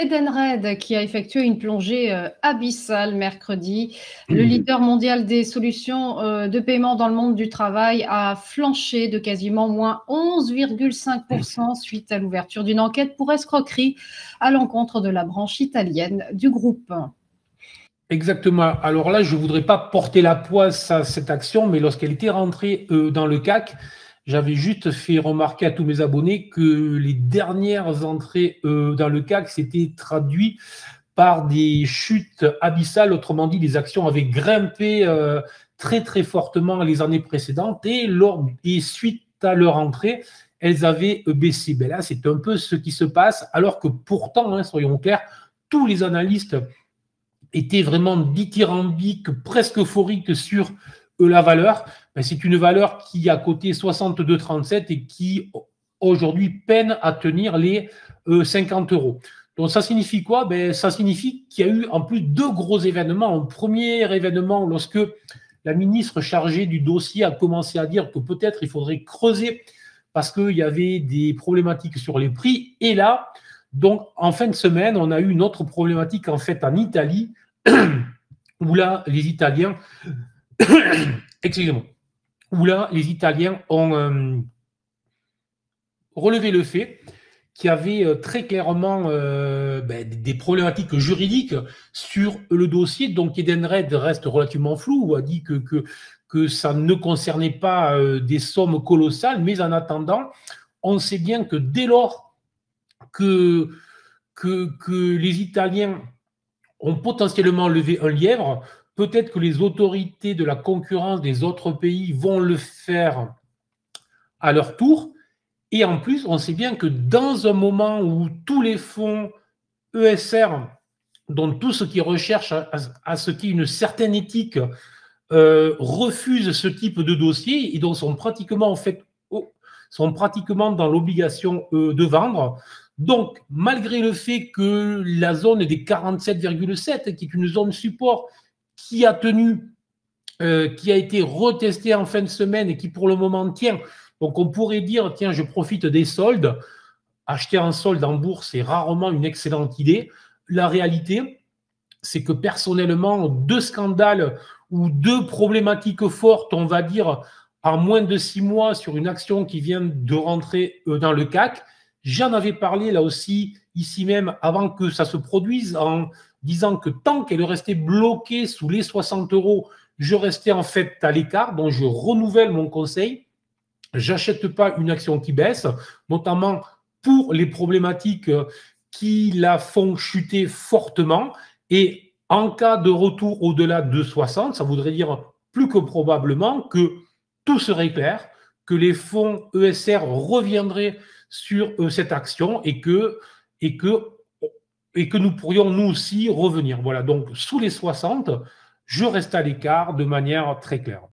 Edenred qui a effectué une plongée abyssale mercredi. Le leader mondial des solutions de paiement dans le monde du travail a flanché de quasiment moins 11,5% suite à l'ouverture d'une enquête pour escroquerie à l'encontre de la branche italienne du groupe. Exactement. Alors là, je ne voudrais pas porter la poisse à cette action, mais lorsqu'elle était rentrée dans le CAC, j'avais juste fait remarquer à tous mes abonnés que les dernières entrées dans le CAC s'étaient traduites par des chutes abyssales. Autrement dit, les actions avaient grimpé très très fortement les années précédentes et suite à leur entrée, elles avaient baissé. Ben là, c'est un peu ce qui se passe, alors que pourtant, hein, soyons clairs, tous les analystes étaient vraiment dithyrambiques, presque euphoriques sur la valeur. Ben, c'est une valeur qui a coté 62,37 et qui aujourd'hui peine à tenir les 50 euros. Donc ça signifie quoi? Ben, ça signifie qu'il y a eu en plus deux gros événements. Un premier événement, lorsque la ministre chargée du dossier a commencé à dire que peut-être il faudrait creuser parce qu'il y avait des problématiques sur les prix. Et là, donc en fin de semaine, on a eu une autre problématique en fait en Italie, où là, les Italiens, excusez-moi, où là, les Italiens ont relevé le fait qu'il y avait très clairement des problématiques juridiques sur le dossier. Donc Edenred reste relativement flou, ou a dit que ça ne concernait pas des sommes colossales, mais en attendant, on sait bien que dès lors que les Italiens ont potentiellement levé un lièvre, peut-être que les autorités de la concurrence des autres pays vont le faire à leur tour. Et en plus, on sait bien que dans un moment où tous les fonds ESR, dont tout ce qui recherche à ce qu'il y ait une certaine éthique, refusent ce type de dossier et donc sont pratiquement dans l'obligation de vendre. Donc, malgré le fait que la zone des 47,7, qui est une zone support qui a tenu, qui a été retestée en fin de semaine et qui pour le moment tient, donc on pourrait dire, tiens, je profite des soldes. Acheter en solde en bourse, c'est rarement une excellente idée. La réalité, c'est que personnellement, deux scandales ou deux problématiques fortes, on va dire, en moins de 6 mois sur une action qui vient de rentrer dans le CAC, j'en avais parlé là aussi, ici même, avant que ça se produise, en disant que tant qu'elle restait bloquée sous les 60 euros, je restais en fait à l'écart. Donc, je renouvelle mon conseil. J'achète pas une action qui baisse, notamment pour les problématiques qui la font chuter fortement. Et en cas de retour au-delà de 60, ça voudrait dire plus que probablement que tout serait clair, que les fonds ESR reviendraient sur cette action et que nous pourrions nous aussi revenir. Voilà, donc sous les 60, je reste à l'écart de manière très claire.